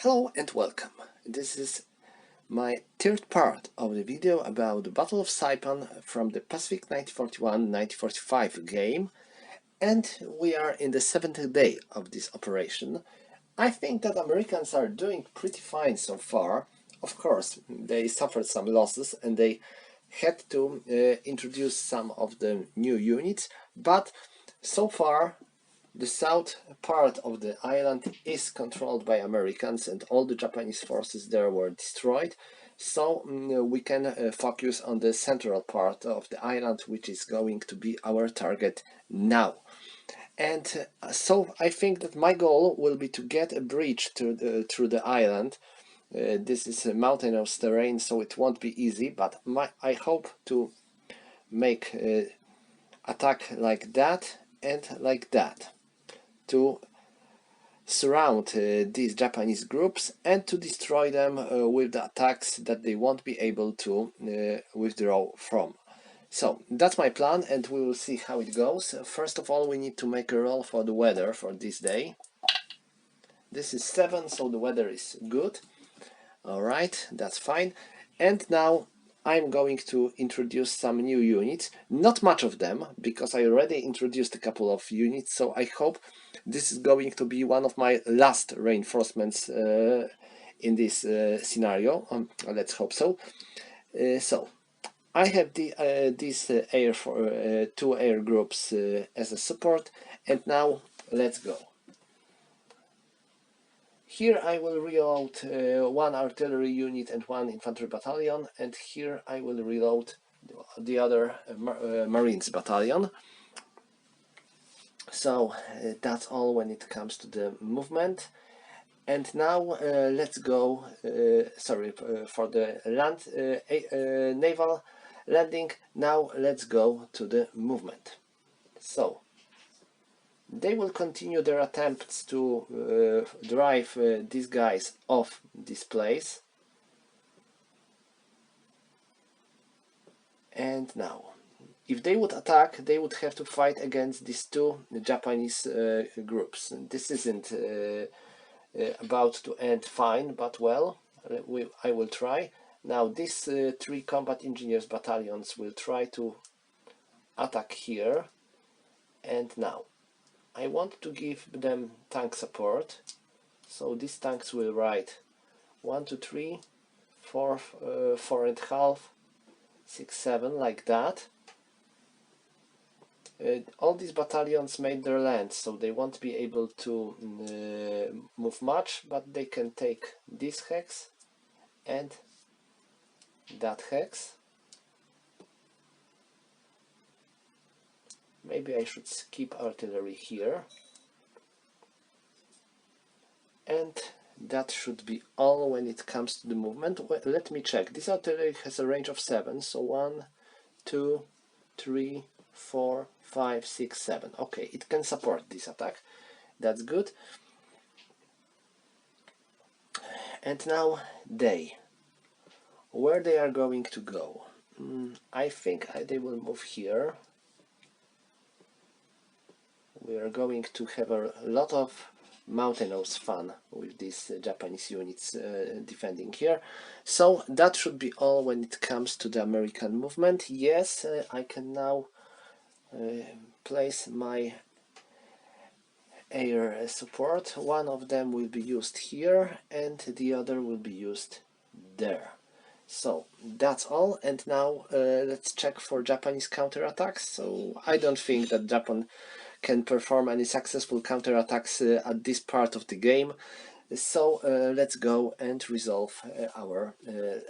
Hello and welcome. This is my third part of the video about the Battle of Saipan from the Pacifc 1941-1945 game, and we are in the 7th day of this operation. I think that Americans are doing pretty fine so far. Of course, they suffered some losses and they had to introduce some of the new units, but so far the south part of the island is controlled by Americans and all the Japanese forces there were destroyed. So we can focus on the central part of the island, which is going to be our target now. And so I think that my goal will be to get a bridge through the island. This is a mountainous terrain, so it won't be easy, but I hope to make attack like that and like that, to surround these Japanese groups and to destroy them with the attacks that they won't be able to withdraw from. So that's my plan, and we will see how it goes. First of all, we need to make a roll for the weather for this day. This is 7, so the weather is good. Alright, that's fine. And now I'm going to introduce some new units, not much of them, because I already introduced a couple of units, so I hope this is going to be one of my last reinforcements in this scenario. Let's hope so. So I have these two air groups as a support, and now let's go. Here I will reload one artillery unit and one infantry battalion, and here I will reload the other Marines battalion. So that's all when it comes to the movement. And now let's go, for the naval landing. Now let's go to the movement. So they will continue their attempts to drive these guys off this place. And now, if they would attack, they would have to fight against these two Japanese groups. And this isn't about to end fine, but well, I will try. Now these 3 combat engineers battalions will try to attack here. And now I want to give them tank support, so these tanks will ride 1, 2, 3, 4, 4.5, 6, 7, like that. All these battalions made their land, so they won't be able to move much, but they can take this hex and that hex. Maybe I should skip artillery here. And that should be all when it comes to the movement. Well, let me check. This artillery has a range of 7, so 1, 2, 3, 4, 5, 6, 7. Okay, it can support this attack. That's good. And now they. Where they are going to go? I think they will move here. We are going to have a lot of mountainous fun with these Japanese units defending here. So that should be all when it comes to the American movement. Yes, I can now place my air support. One of them will be used here and the other will be used there. So that's all, and now let's check for Japanese counterattacks. So I don't think that Japan can perform any successful counterattacks at this part of the game. So let's go and resolve our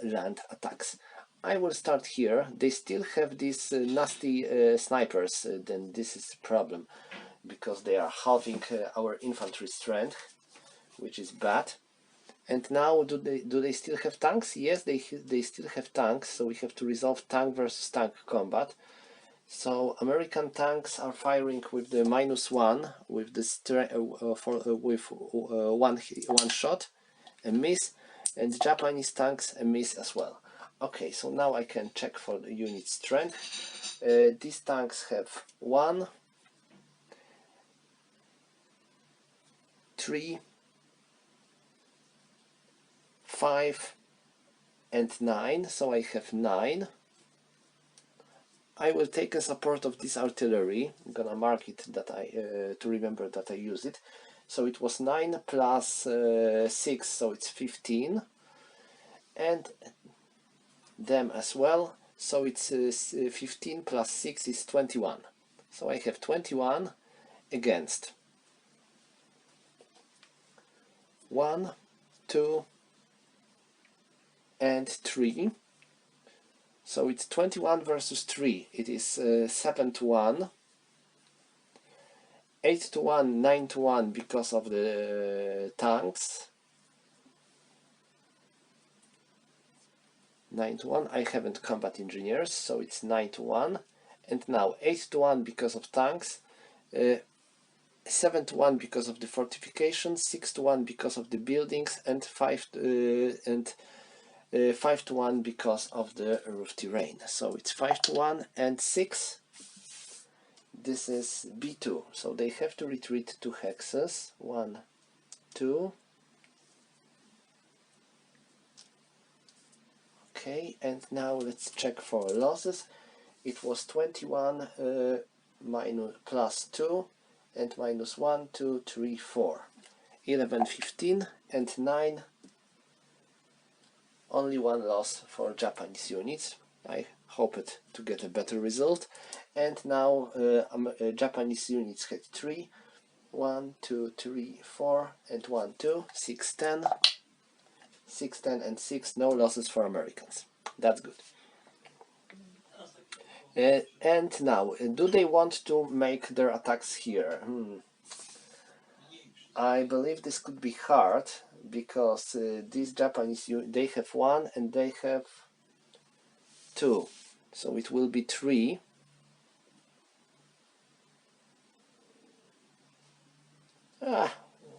land attacks. I will start here. They still have these nasty snipers, then this is the problem, because they are halving our infantry strength, which is bad. And now, do they still have tanks? Yes, they still have tanks, so we have to resolve tank versus tank combat. So American tanks are firing with the -1 with the one shot, a miss, and Japanese tanks a miss as well. Okay, so now I can check for the unit strength. These tanks have 1, 3, 5 and 9, so I have 9. I will take a support of this artillery. I'm gonna mark it that to remember that I use it. So it was 9 plus 6, so it's 15, and them as well, so it's 15 plus 6 is 21. So I have 21 against 1, 2, and 3. So it's 21 versus 3. It is 7 to 1, 8 to 1, 9 to 1 because of the tanks. 9 to 1. I haven't combat engineers, so it's 9 to 1. And now 8 to 1 because of tanks, 7 to 1 because of the fortifications, 6 to 1 because of the buildings, and 5 to 1 because of the roof terrain. So it's 5 to 1 and 6. This is B2, so they have to retreat 2 hexes. 1, 2. Okay, and now let's check for losses. It was 21 minus plus 2 and minus 1, 2, 3, 4. 11, 15 and 9. Only 1 loss for Japanese units. I hoped to get a better result. And now Japanese units had 3. 1, 2, 3, 4 and 1, 2, 6, 10. 6, 10 and 6, no losses for Americans. That's good. And now, do they want to make their attacks here? I believe this could be hard, because these Japanese, they have 1 and they have 2. So it will be 3.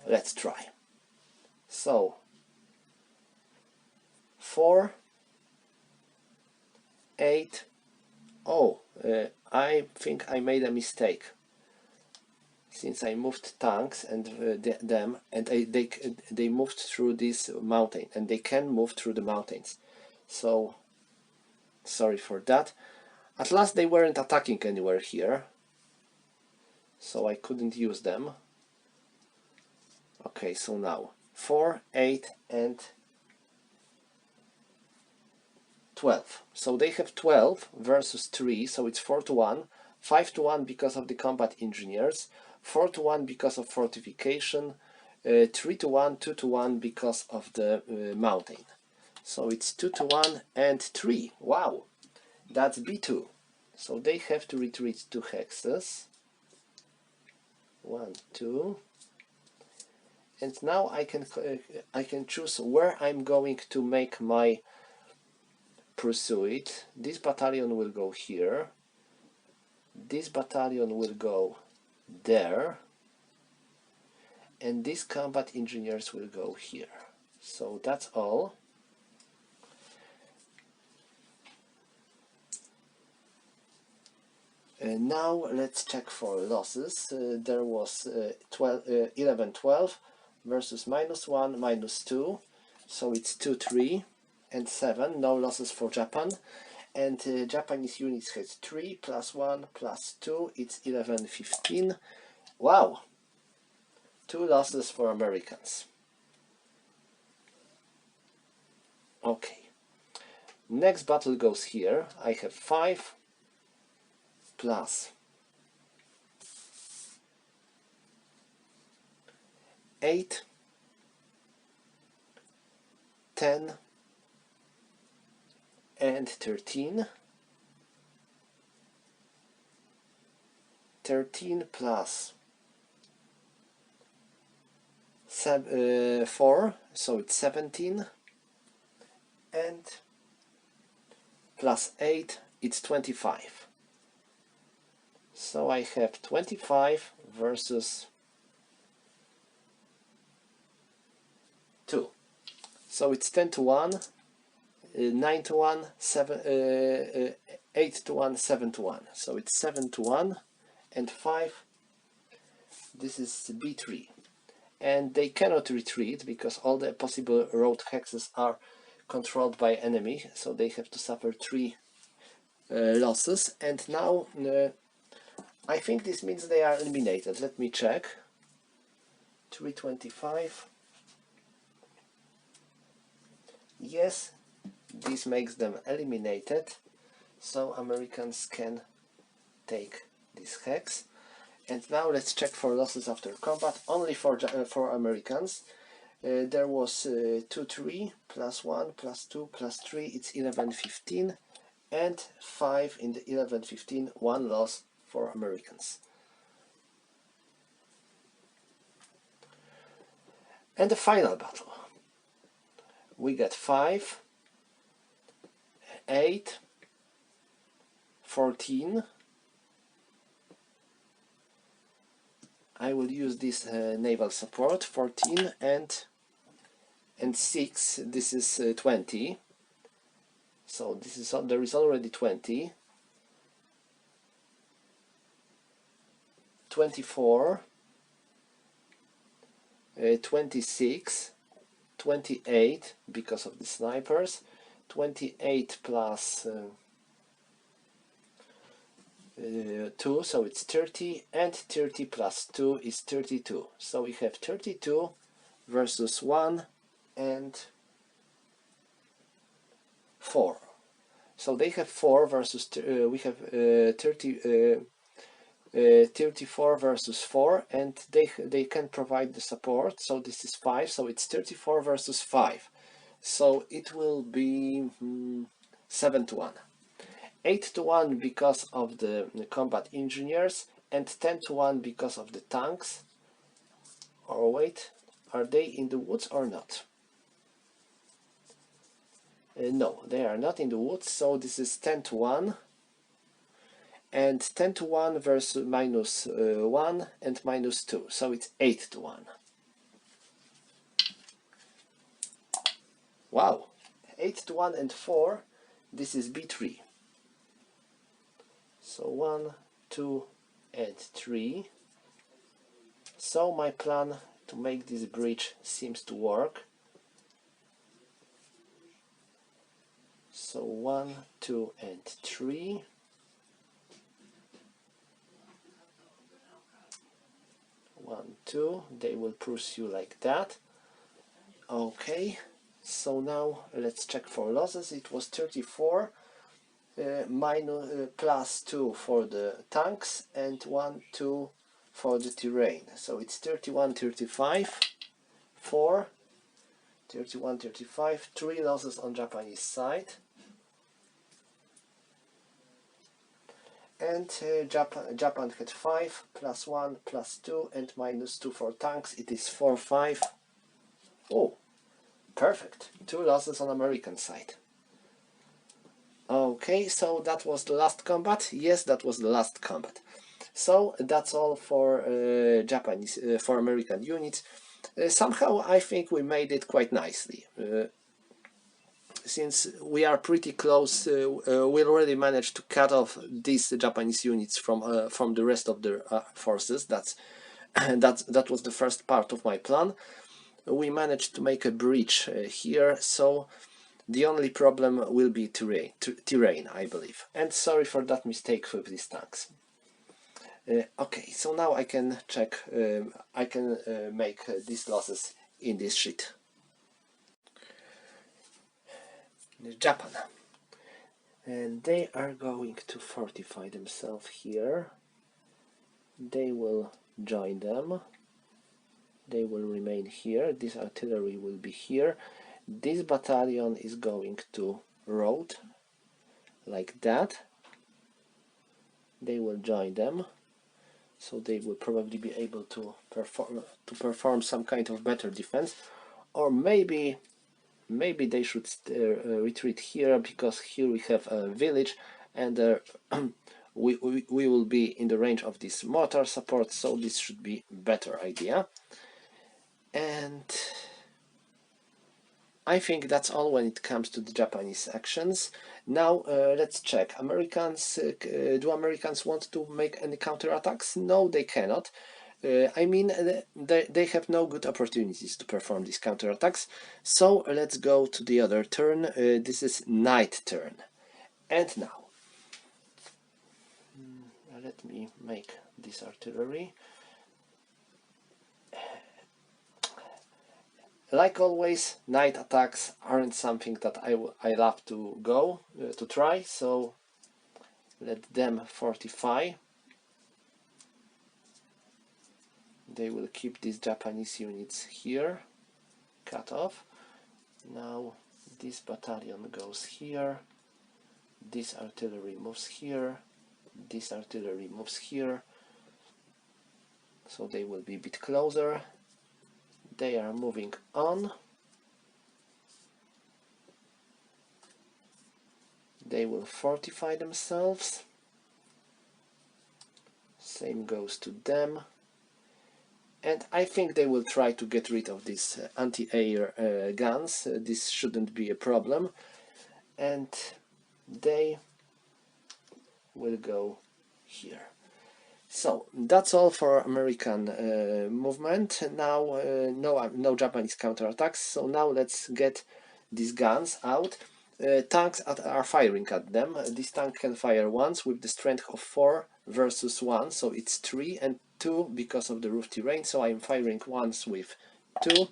Let's try. So 4, 8. I think I made a mistake, since I moved tanks and them, and they moved through this mountain, and they can move through the mountains. So sorry for that. At last they weren't attacking anywhere here, so I couldn't use them. Okay, so now 4, 8 and 12. So they have 12 versus 3, so it's 4 to 1. 5 to 1 because of the combat engineers. 4 to 1 because of fortification. 3 to 1, 2 to 1 because of the mountain. So it's 2 to 1 and 3. Wow, that's B2. So they have to retreat 2 hexes. 1, 2. And now I can choose where I'm going to make my pursuit. This battalion will go here. This battalion will go there. And these combat engineers will go here. So that's all. Now let's check for losses. There was 11, 12 versus -1, -2. So it's 2, 3 and 7. No losses for Japan. And Japanese units had 3 plus 1 plus 2. It's 11, 15. Wow! 2 losses for Americans. Okay. Next battle goes here. I have 5 plus 8, 10 and 13. 13 plus 4, so it's 17, and plus 8, it's 25. So I have 25 versus 2. So it's 10 to 1, 9 to 1, 8 to 1, 7 to 1. So it's 7 to 1 and 5. This is B3. and they cannot retreat because all the possible road hexes are controlled by enemy, so they have to suffer 3 losses. And now I think this means they are eliminated. Let me check. 325. Yes, this makes them eliminated, so Americans can take this hex. And now let's check for losses after combat, only for Americans. There was 2-3, plus 1, plus 2, plus 3, it's 11-15, and 5 in the 11-15, 1 loss for Americans. And the final battle. We get 5, 8, 14. I will use this naval support, 14, and 6. This is 20. So this is there is already 20. 24, 26, 28 because of the snipers, 28 plus 2, so it's 30, and 30 plus 2 is 32. So we have 32 versus 1 and 4. So they have 4 versus we have 34 versus 4, and they can provide the support. So this is 5, so it's 34 versus 5. So it will be 7-1. 8-1 because of the combat engineers, and 10-1 because of the tanks. Or wait, are they in the woods or not? No, they are not in the woods, so this is 10-1. And 10-1 versus minus 1 and minus 2, so it's 8-1. Wow, 8-1 and 4, this is B3. So 1, 2, and 3. So my plan to make this bridge seems to work. So 1, 2, and 3. One, 2, they will pursue like that. Okay, so now let's check for losses. It was 34, plus 2 for the tanks, and 1, 2 for the terrain. So it's 31, 35, 4, 31, 35, 3 losses on Japanese side. And Japan had 5, plus 1, plus 2, and minus 2 for tanks. It is 4, 5. Oh, perfect. 2 losses on American side. Okay, so that was the last combat. Yes, that was the last combat. So that's all for for American units. Somehow I think we made it quite nicely. Since we are pretty close, we already managed to cut off these Japanese units from the rest of the forces. That was the first part of my plan. We managed to make a breach here, so the only problem will be terrain, I believe. And sorry for that mistake with these tanks. Okay, so now I can check. I can make these losses in this sheet. Japan, and they are going to fortify themselves here. They will join them. They will remain here. This artillery will be here. This battalion is going to road like that. They will join them, so they will probably be able to perform some kind of better defense, or maybe they should retreat here, because here we have a village, and we will be in the range of this mortar support, so this should be a better idea. And I think that's all when it comes to the Japanese actions. Now let's check. Americans, do Americans want to make any counterattacks? No, they cannot. I mean, they have no good opportunities to perform these counterattacks. So let's go to the other turn. This is night turn. And now, let me make this artillery. Like always, night attacks aren't something that I love to to try, so let them fortify. They will keep these Japanese units here, cut off. Now this battalion goes here, this artillery moves here, this artillery moves here, so they will be a bit closer. They are moving on. They will fortify themselves. Same goes to them. And I think they will try to get rid of these anti-air guns. This shouldn't be a problem. And they will go here. So that's all for American movement. Now no Japanese counterattacks. So now let's get these guns out. Tanks are firing at them. This tank can fire once with the strength of 4 versus 1, so it's 3 and 2 because of the roof terrain. So I'm firing once with 2.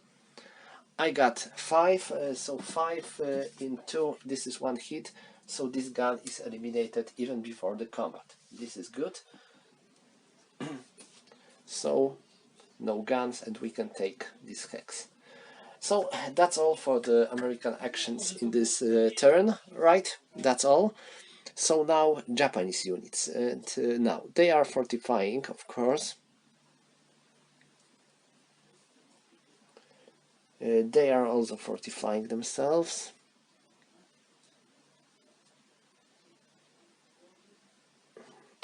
I got 5, so 5 in 2. This is 1 hit. So this gun is eliminated even before the combat. This is good. So no guns, and we can take this hex. So that's all for the American actions in this turn, right? That's all. So now Japanese units, and now they are fortifying, of course. They are also fortifying themselves.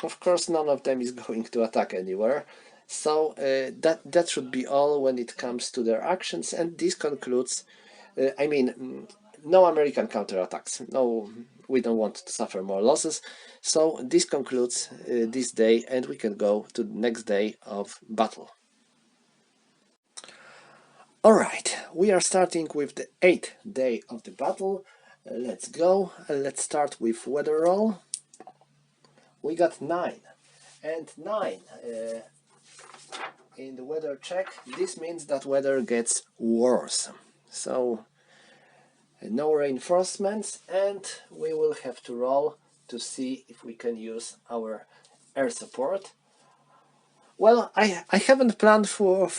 Of course, none of them is going to attack anywhere. So that should be all when it comes to their actions, and this concludes. I mean, no American counterattacks. No, we don't want to suffer more losses. So this concludes this day, and we can go to the next day of battle. Alright, we are starting with the 8th day of the battle. Let's go. Let's start with weather roll. We got 9. And 9 in the weather check. This means that weather gets worse. So no reinforcements, and we will have to roll to see if we can use our air support. Well, I haven't planned for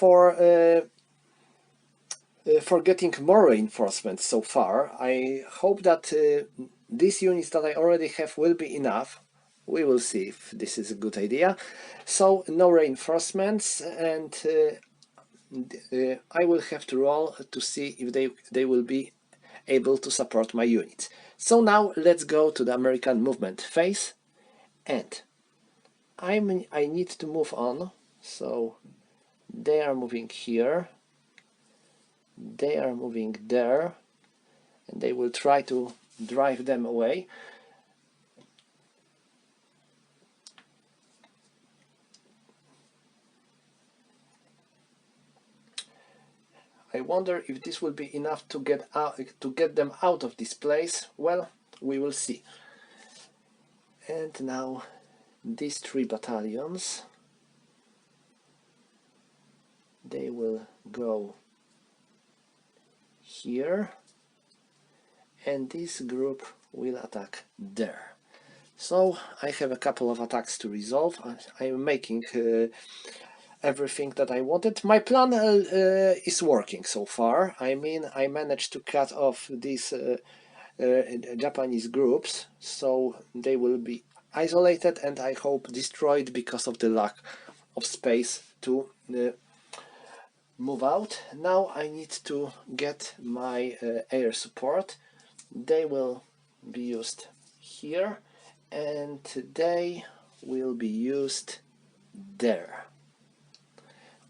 getting more reinforcements so far. I hope that these units that I already have will be enough. We will see if this is a good idea. So no reinforcements, and I will have to roll to see if they will be able to support my units. So now let's go to the American movement phase, and I need to move on. So they are moving here, they are moving there, and they will try to drive them away. I wonder if this will be enough to get them out of this place. Well, we will see. And now these 3 battalions, they will go here, and this group will attack there. So I have a couple of attacks to resolve. I'm making everything that I wanted. My plan is working so far. I mean, I managed to cut off these Japanese groups, so they will be isolated and I hope destroyed because of the lack of space to move out. Now I need to get my air support. They will be used here, and they will be used there.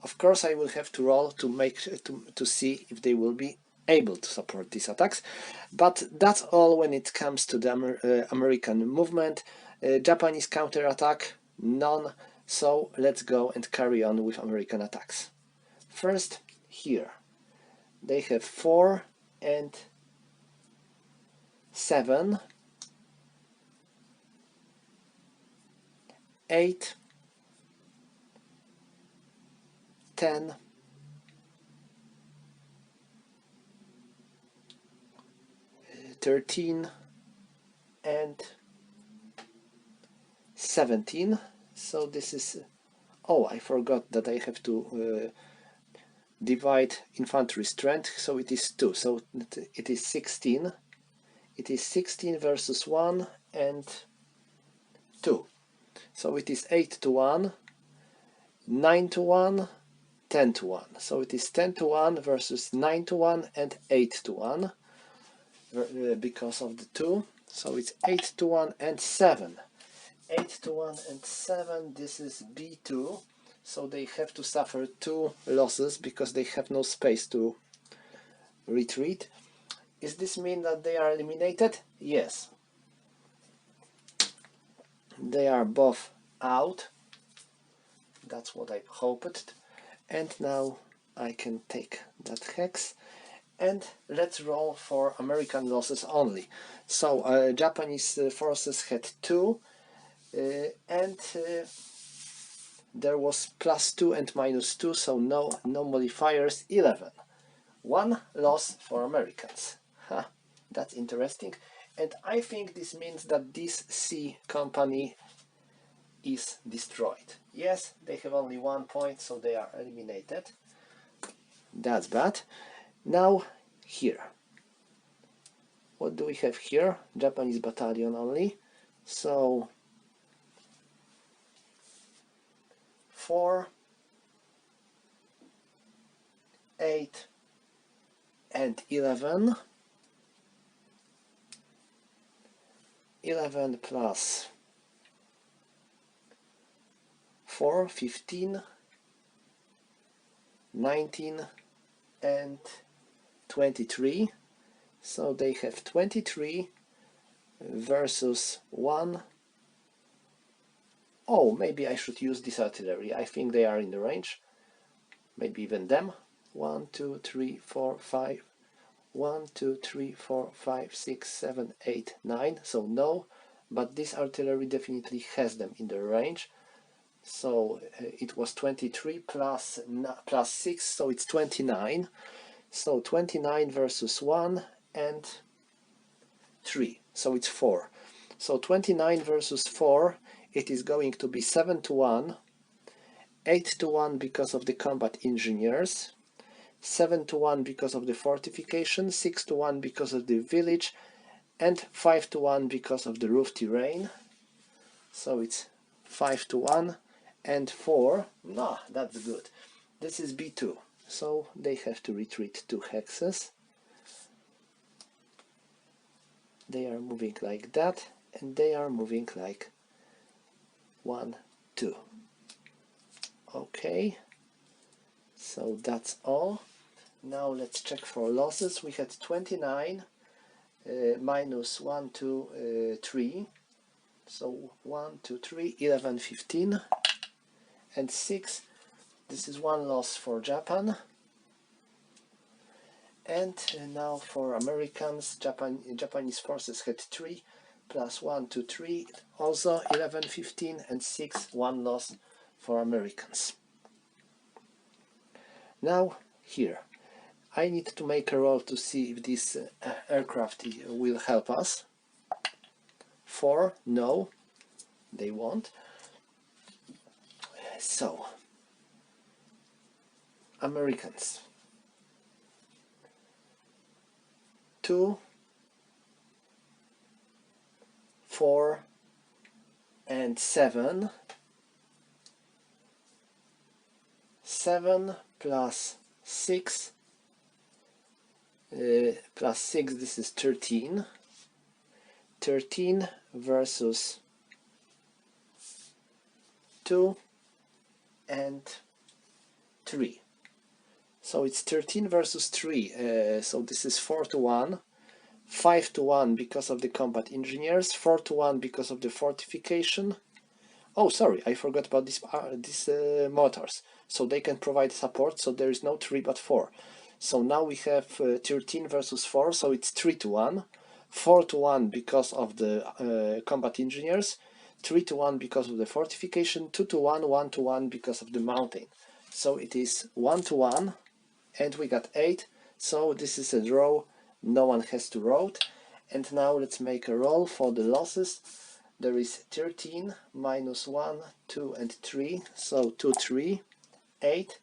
Of course, I will have to roll to see if they will be able to support these attacks, but that's all when it comes to the American movement. Japanese counterattack, none. So let's go and carry on with American attacks. First, here they have 4 and 7, 8, 10, 13 and 17. So this is, oh, I forgot that I have to divide infantry strength, so it is 2, so it is 16. It is 16 versus 1 and 2. So it is 8 to 1, 9 to 1, 10 to 1. So it is 10 to 1 versus 9 to 1 and 8 to 1 because of the 2. So it's 8 to 1 and 7. 8 to 1 and 7, this is B2. So they have to suffer 2 losses because they have no space to retreat. Does this mean that they are eliminated? Yes. They are both out. That's what I hoped. And now I can take that hex. And let's roll for American losses only. So Japanese forces had 2. And there was +2 and -2, so no modifiers. 11. 1 loss for Americans. Ha, that's interesting. And I think this means that this C company is destroyed. Yes, they have only 1 point, so they are eliminated. That's bad. Now here. What do we have here? Japanese battalion only. So 4, 8 and 11. 11 plus 4, 15, 19 and 23. So they have 23 versus 1. Oh, maybe I should use this artillery. I think they are in the range. Maybe even them. 1, 2, 3, 4, 5. 1, 2, 3, 4, 5, 6, 7, 8, 9. So no, but this artillery definitely has them in the range. So it was 23 plus 6, so it's 29. So 29 versus 1 and 3, so it's 4. So 29 versus 4, it is going to be 7 to 1, 8 to 1 because of the combat engineers, 7 to 1 because of the fortification, 6 to 1 because of the village, and 5 to 1 because of the roof terrain. So it's 5 to 1 and 4. No, that's good. This is B2. So they have to retreat 2 hexes. They are moving like that, and they are moving like 1, 2. Okay, so that's all. Now let's check for losses. We had 29 minus 1, 2, 3. So 1, 2, 3, 11, 15, and 6. This is 1 loss for Japan. And now for Americans, Japanese forces had 3 plus 1, 2, 3, also 11, 15, and 6, 1 loss for Americans. Now here, I need to make a roll to see if this aircraft will help us. 4, no, they won't. So, Americans. 2, 4, and 7. 7 plus 6 plus 6, this is 13. 13 versus 2 and 3. So it's 13 versus 3, so this is 4 to 1, 5 to 1 because of the combat engineers, 4 to 1 because of the fortification. Oh, sorry, I forgot about these motors. So they can provide support, so there is no 3 but 4. So now we have 13 versus 4, so it's 3-1. 4-1 because of the combat engineers, 3-1 because of the fortification, 2-1, 1-1 because of the mountain. So it is 1-1, and we got 8. So this is a draw. No one has to roll. And now let's make a roll for the losses. There is 13 minus 1, 2, and 3. So 2, 3, 8.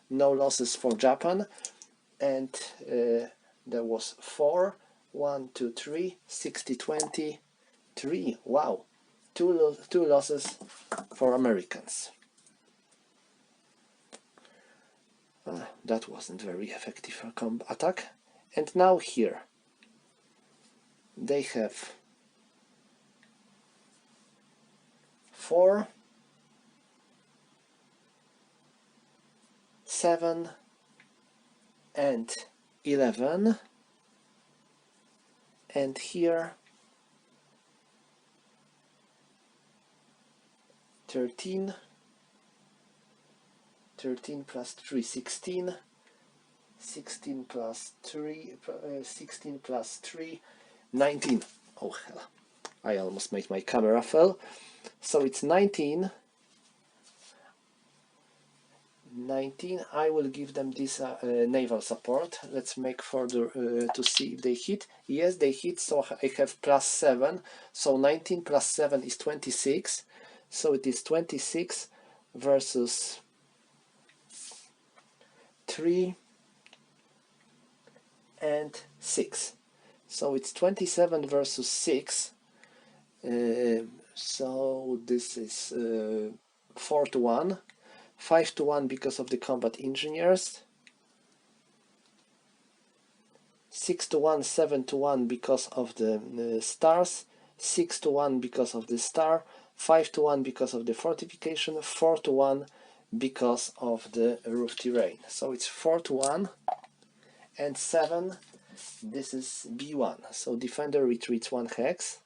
No losses for Japan. And there was 4, 1, 2, 3, 60, 20, 3. Wow. Two losses for Americans. That wasn't very effective attack. And now here they have 4, 7, and 11, and here 13, 13 plus 3, 16, 16 plus 3, 16 plus 3, 19. Oh hell, I almost made my camera fall. So it's 19. 19. I will give them this naval support. Let's make further to see if they hit. Yes, they hit, so I have plus 7. So 19 plus 7 is 26. So it is 26 versus 3 and 6. So it's 27 versus 6. So this is 4-1. 5-1 because of the combat engineers, 6-1, 7-1 because of the stars, 6-1 because of the star, 5-1 because of the fortification, 4-1 because of the roof terrain. So it's 4-1 and 7. This is B1. So defender retreats 1 hex.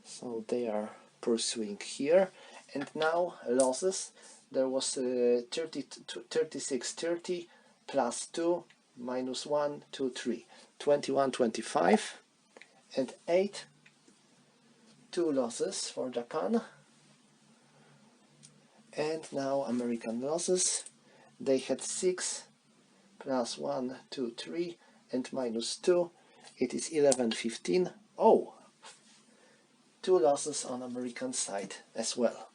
So they are pursuing here. And now losses. There was 36, 30 plus 2 minus 1, 2, 3. 21, 25 and 8. 2 losses for Japan. And now American losses. They had 6 plus 1, 2, 3 and minus 2. It is 11, 15. Oh! 2 losses on American side as well.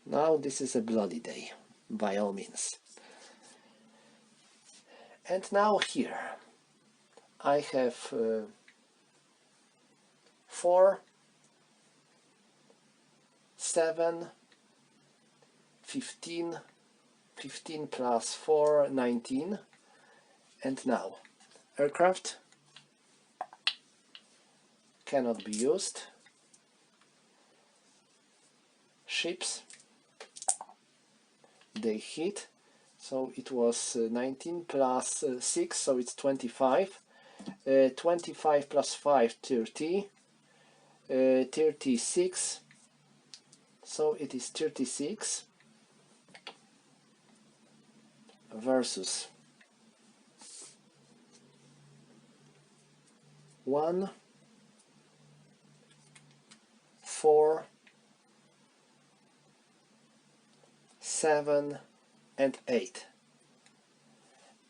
Now this is a bloody day, by all means. And now here I have 4, 7, 15, 15 plus 4, 19. And now aircraft cannot be used. Ships, they hit, so it was 19 plus 6, so it's 25. 25 plus 5, 30. 36, so it is 36 versus 1, 4, 7 and 8.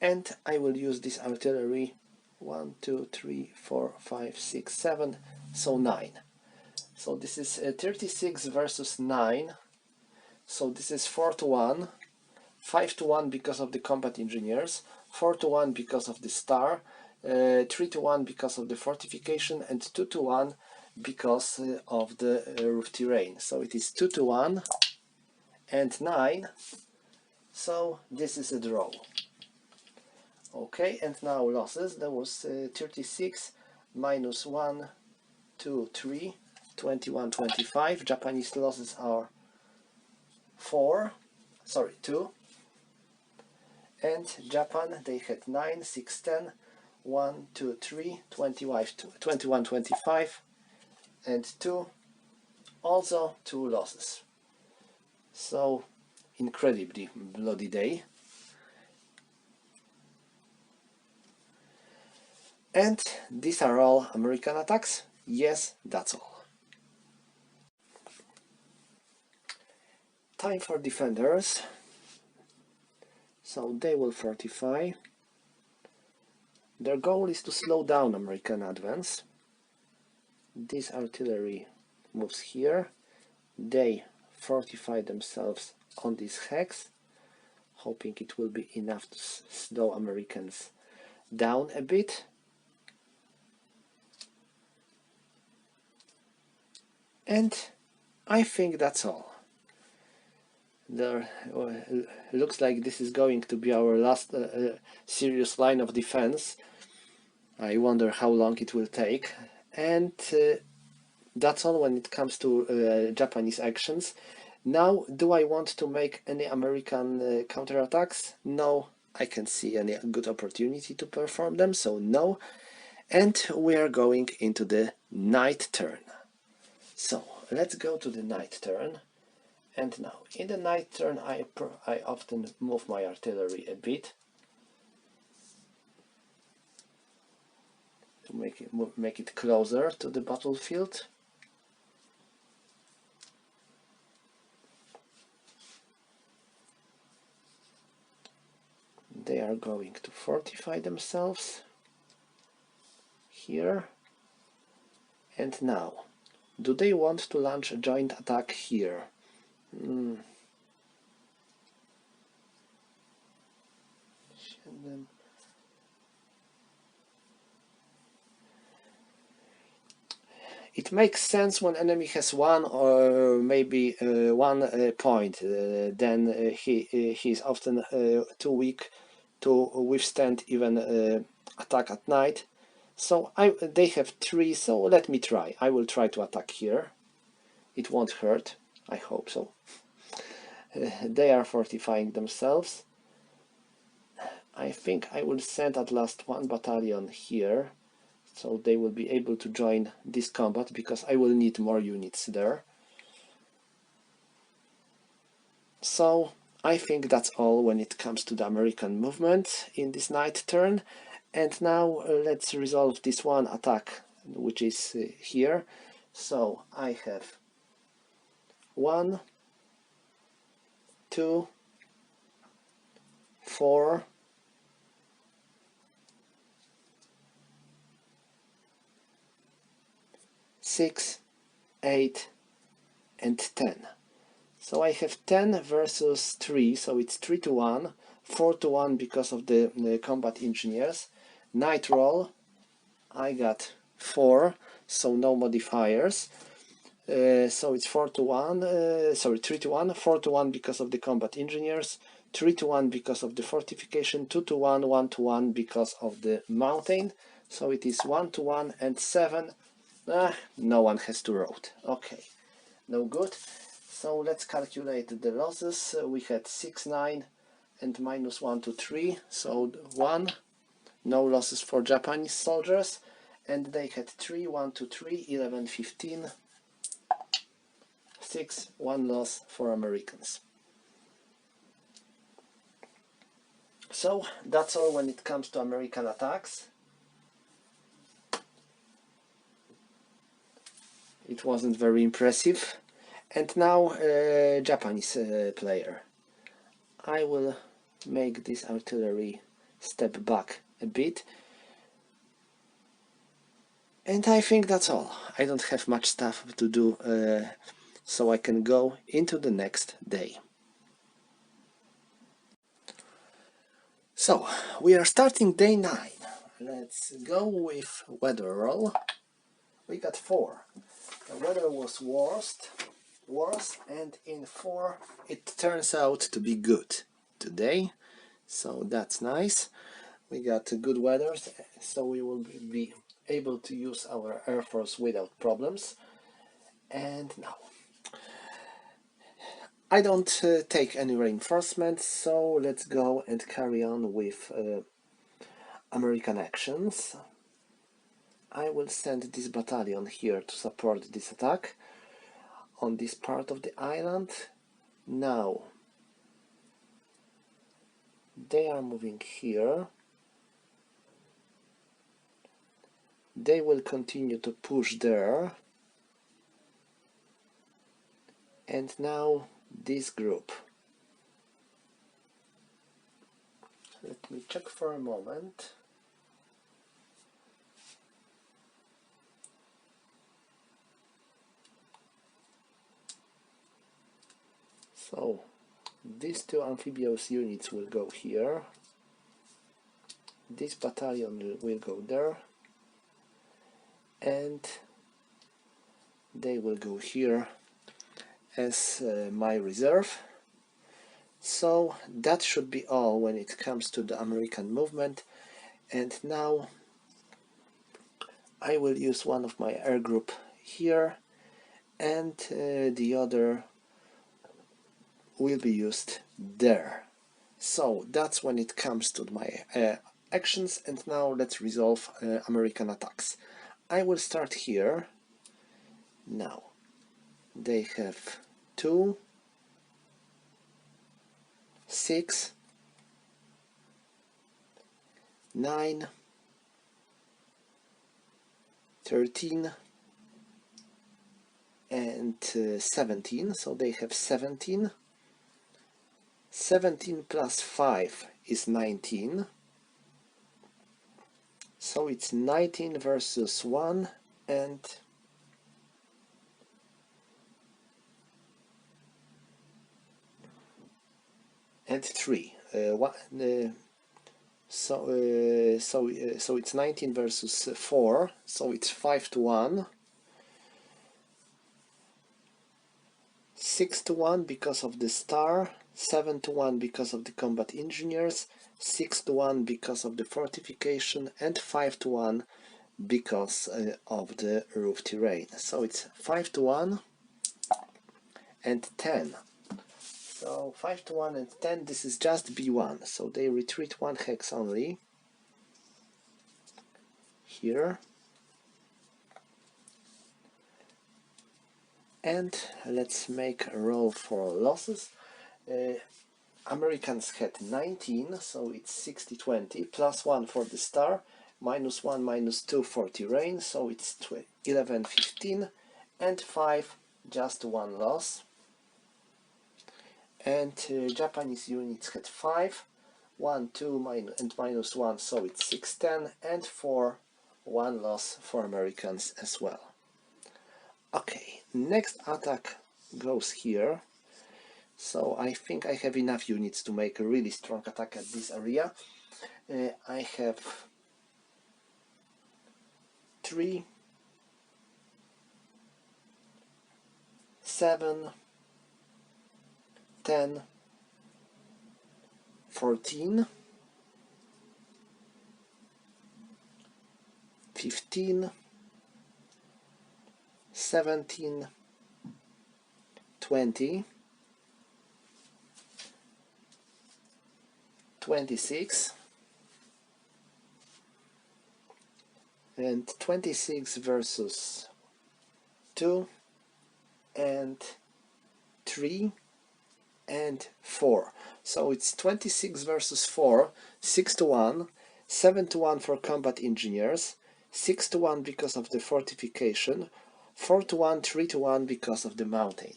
And I will use this artillery 1, 2, 3, 4, 5, 6, 7, so 9. So this is 36 versus 9. So this is 4-1, 5-1 because of the combat engineers, 4-1 because of the star, 3-1 because of the fortification, and 2-1 because of the roof terrain. So it is 2-1 and 9. So this is a draw. Okay, and now losses. There was 36 minus 1, 2, 3, 21, 25. Japanese losses are 2. And Japan, they had 9, 6, 10, 1, 2, 3, 21, 25, and 2, also 2 losses. So incredibly bloody day. And these are all American attacks. Yes, that's all. Time for defenders. So they will fortify. Their goal is to slow down American advance. This artillery moves here. They fortify themselves on this hex, hoping it will be enough to slow Americans down a bit. And I think that's all. There looks like this is going to be our last serious line of defense. I wonder how long it will take. And that's all when it comes to Japanese actions. Now, do I want to make any American counterattacks? No, I can't see any good opportunity to perform them, so no. And we are going into the night turn. So let's go to the night turn. And now, in the night turn, I often move my artillery a bit to make it closer to the battlefield. They are going to fortify themselves here. And now, do they want to launch a joint attack here? It makes sense when enemy has one or maybe one point. Then he's often too weak to withstand even attack at night. So they have 3, so let me try. I will try to attack here. It won't hurt. I hope so. They are fortifying themselves. I think I will send at last 1 battalion here, so they will be able to join this combat, because I will need more units there. So I think that's all when it comes to the American movement in this night turn. And now let's resolve this one attack, which is here. So I have 1, 2, 4, 6, 8, and 10. So I have 10 versus 3, so it's 3 to 1, 4 to 1 because of the combat engineers. Night roll, I got 4, so no modifiers. So it's 4 to 1, sorry, 3 to 1, 4 to 1 because of the combat engineers, 3 to 1 because of the fortification, 2 to 1, 1 to 1 because of the mountain. So it is 1 to 1 and 7. No one has to road. Okay, no good. So let's calculate the losses. We had 6, 9 and minus 1 to 3. So 1, no losses for Japanese soldiers. And they had 3, 1 to 3, 11, 15. 6, 1 loss for Americans. So that's all when it comes to American attacks. It wasn't very impressive. And now Japanese player. I will make this artillery step back a bit. And I think that's all. I don't have much stuff to do, so I can go into the next day. So, we are starting day 9. Let's go with weather roll. We got 4. The weather was worse, and in 4 it turns out to be good today, so that's nice. We got good weather, so we will be able to use our Air Force without problems. And now, I don't take any reinforcements, so let's go and carry on with American actions. I will send this battalion here to support this attack on this part of the island. Now they are moving here. They will continue to push there. And now this group. Let me check for a moment. So these two amphibious units will go here. This battalion will go there. And they will go here as my reserve. So that should be all when it comes to the American movement. And now I will use one of my air group here, and the other will be used there. So that's when it comes to my actions. And now let's resolve American attacks. I will start here. Now they have 2, 6, 9, 13 and 17, so they have 17. 17 plus 5 is 19, so it's 19 versus 1 and 3. So it's 19 versus 4, so it's 5-1. 6-1 because of the star, 7-1 because of the combat engineers, 6-1 because of the fortification, and 5-1 because of the roof terrain. So it's 5-1 and 10. So 5-1 and 10, this is just B1, so they retreat 1 hex only. Here. And let's make a roll for losses. Americans had 19, so it's 60-20, plus 1 for the star, minus 1, minus 2 for terrain, so it's 11-15, and 5, just 1 loss. And Japanese units had 5, 1, 2, and minus 1, so it's 6-10, and 4, 1 loss for Americans as well. Okay, next attack goes here. So I think I have enough units to make a really strong attack at this area. I have 3, 7, 10, 14, 15, 17, 20, 26, and 26 versus 2, and 3, and 4. So it's 26 versus 4, 6-1, 7-1 for combat engineers, 6-1 because of the fortification, 4-1, 3-1 because of the mountain.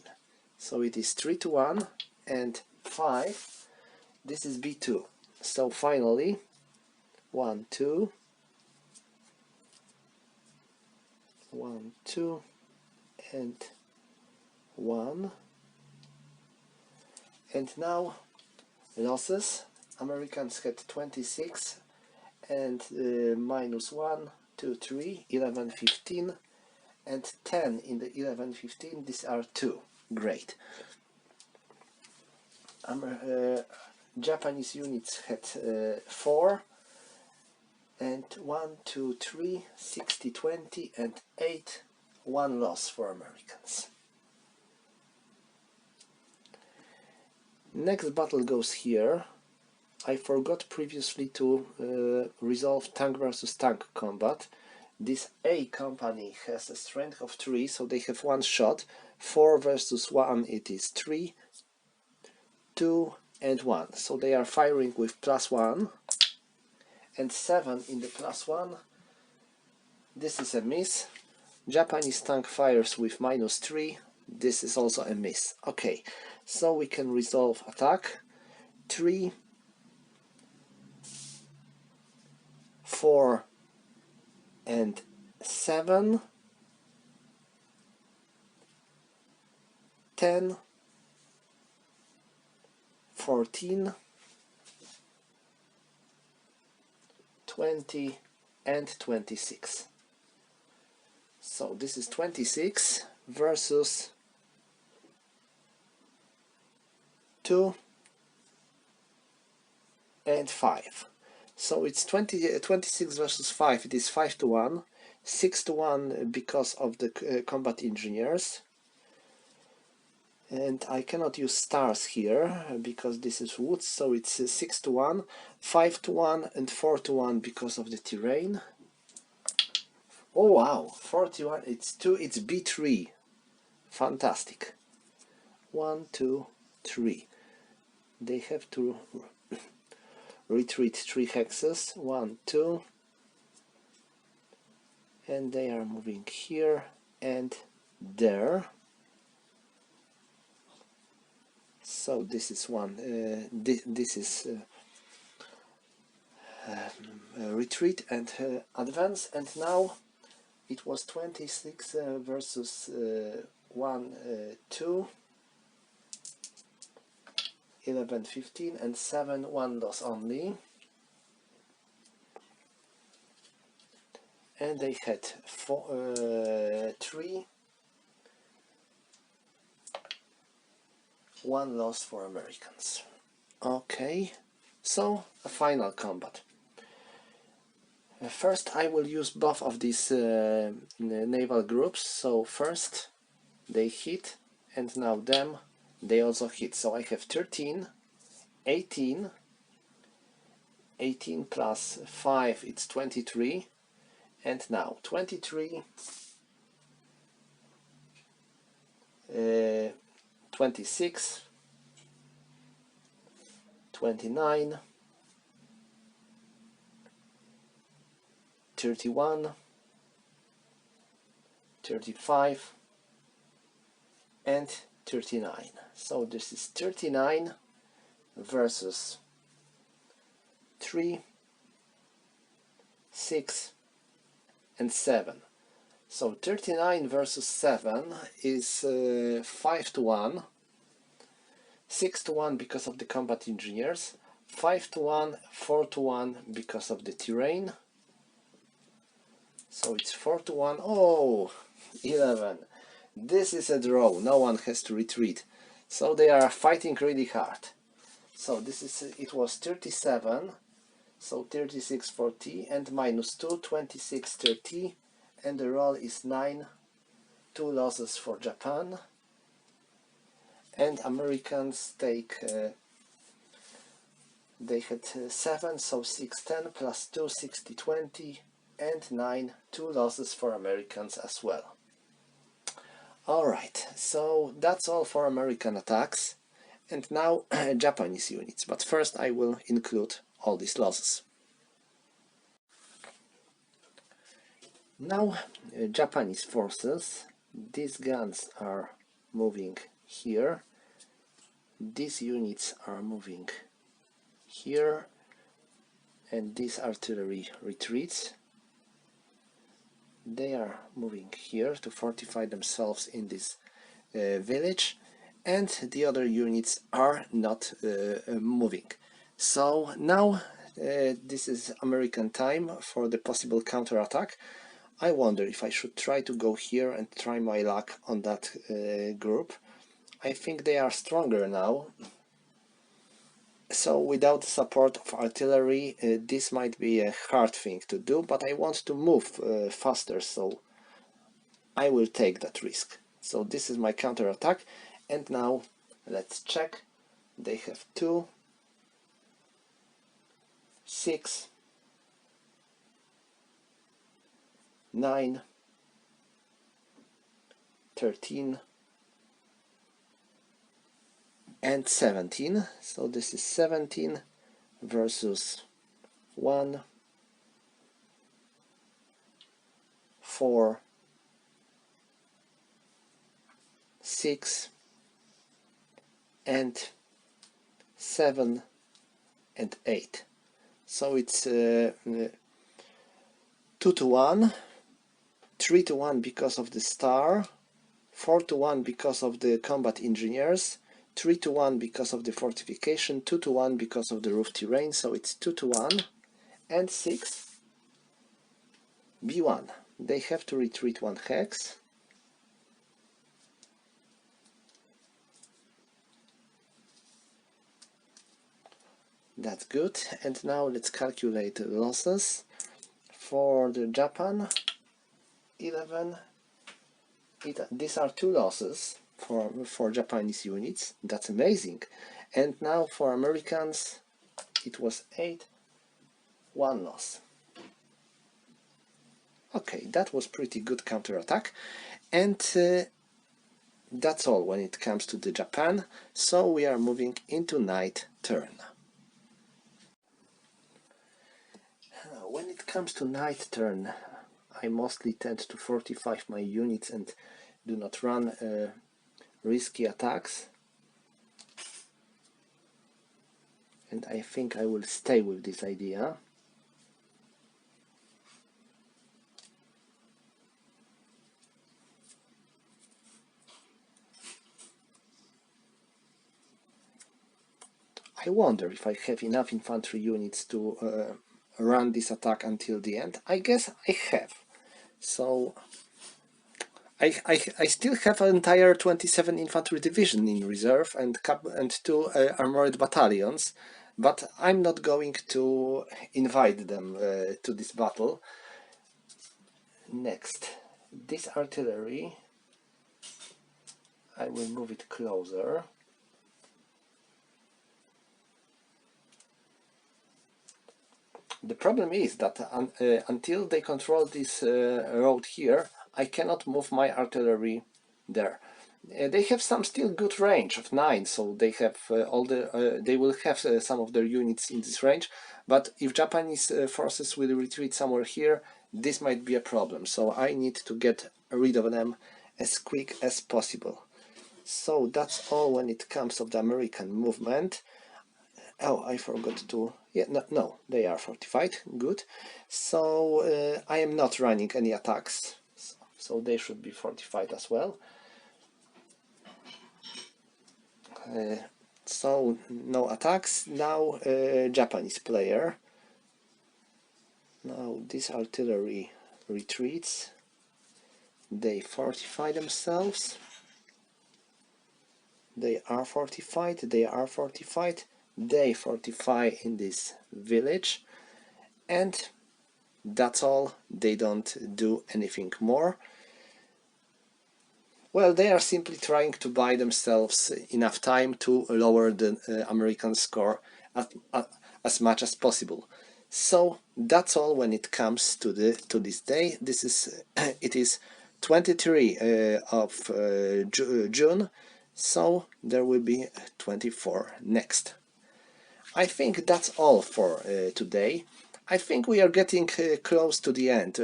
So it is 3-1 and 5. This is B2. So finally 1, 2, 1, 2, and 1. And now losses. Americans had 26 and minus 1, 2, 3, 11, 15, and 10 in the 11, 15. These are 2. Great. Japanese units had 4 and 1, 2, 3, 60, 20, and 8. 1 loss for Americans. Next battle goes here. I forgot previously to resolve tank versus tank combat. This A company has a strength of 3, so they have one shot. 4 versus 1, it is 3, 2 and 1. So they are firing with +1 and 7 in the +1. This is a miss. Japanese tank fires with -3. This is also a miss. Okay, so we can resolve attack. 3, 4 and 7, 10, 14, 20 and 26. So this is 26 versus 2 and 5. So it's 26 versus 5, it is 5 to 1, 6 to 1 because of the combat engineers. And I cannot use stars here because this is wood, so it's 6 to 1, 5 to 1 and 4 to 1 because of the terrain. Oh wow, 41, it's B3. Fantastic. 1, 2, 3. They have to retreat 3 hexes. 1, 2. And they are moving here and there. So this is one. This is retreat and advance. And now it was 26 versus 1, 2. 11, 15 and 7, 1 loss only. And they had 3, 1 loss for Americans. Okay, so a final combat. First I will use both of these naval groups. So first they hit and now them they also hit. So I have 13, 18, 18 plus 5 it's 23, and now 23, 26, 29, 31, 35 and 39. So this is 39 versus 3, 6 and 7. So 39 versus 7 is 5 to 1, 6 to 1 because of the combat engineers, 5 to 1, 4 to 1 because of the terrain. So it's 4 to 1. Oh, 11. This is a draw. No one has to retreat. So they are fighting really hard. So this is, it was 37. So 36, 40 and -2, 26, 30. And the roll is 9. 2 losses for Japan. And Americans take, they had 7, so 6, 10 plus 2, 60, 20. And 9, 2 losses for Americans as well. Alright, so that's all for American attacks. And now Japanese units, but first I will include all these losses. Now Japanese forces, these guns are moving here, these units are moving here, and these artillery retreats. They are moving here to fortify themselves in this village, and the other units are not moving. So now this is American time for the possible counterattack. I wonder if I should try to go here and try my luck on that group. I think they are stronger now. So without the support of artillery, this might be a hard thing to do, but I want to move faster, so I will take that risk. So this is my counterattack, and now let's check. They have 2, 6, 9, 13, and 17. So this is 17 versus 1, 4, 6, and 7, and 8. So it's 2 to 1, 3 to 1 because of the star, 4 to 1 because of the combat engineers, 3 to 1 because of the fortification, 2 to 1 because of the roof terrain, so it's 2 to 1, and 6, B1. They have to retreat 1 hex. That's good. And now let's calculate the losses. For the Japan, 11. These are 2 losses for Japanese units. That's amazing. And now for Americans, it was 8, 1 loss. Okay, that was pretty good counterattack. And that's all when it comes to the Japan. So we are moving into night turn. When it comes to night turn, I mostly tend to fortify my units and do not run risky attacks. And I think I will stay with this idea. I wonder if I have enough infantry units to run this attack until the end. I guess I have. So I still have an entire 27 infantry division in reserve and 2 armored battalions, but I'm not going to invite them to this battle. Next, this artillery, I will move it closer. The problem is that until they control this road here, I cannot move my artillery there. They have some still good range of 9, so they have they will have some of their units in this range. But if Japanese forces will retreat somewhere here, this might be a problem. So I need to get rid of them as quick as possible. So that's all when it comes to the American movement. Oh, I forgot to... Yeah, no, they are fortified. Good. So I am not running any attacks, so they should be fortified as well. So no attacks. Now Japanese player. Now this artillery retreats. They fortify themselves. They are fortified. They are fortified. They fortify in this village, and that's all. They don't do anything more. Well, they are simply trying to buy themselves enough time to lower the American score as much as possible. So that's all when it comes to this day. This is it is 23 of June, so there will be 24 next. I think that's all for today. I think we are getting close to the end.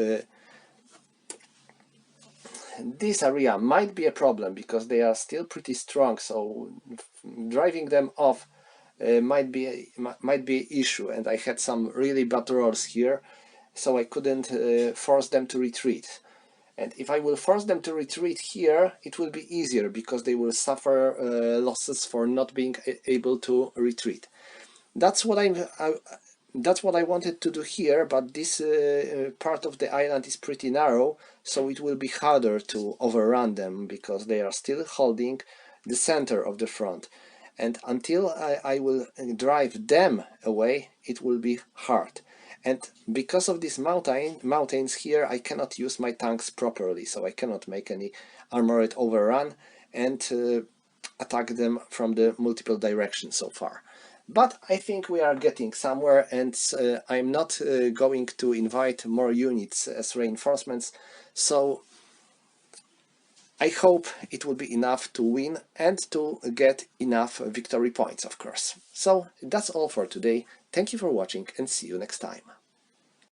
This area might be a problem because they are still pretty strong, so driving them off might be an issue, and I had some really bad rolls here, so I couldn't force them to retreat. And if I will force them to retreat here, it will be easier because they will suffer losses for not being able to retreat. That's what I wanted to do here, but this part of the island is pretty narrow, so it will be harder to overrun them because they are still holding the center of the front. And until I will drive them away, it will be hard. And because of these mountains here, I cannot use my tanks properly, so I cannot make any armored overrun and attack them from the multiple directions so far. but I think we are getting somewhere, and I'm not going to invite more units as reinforcements, so I hope it will be enough to win and to get enough victory points, of course. So that's all for today. Thank you for watching and see you next time.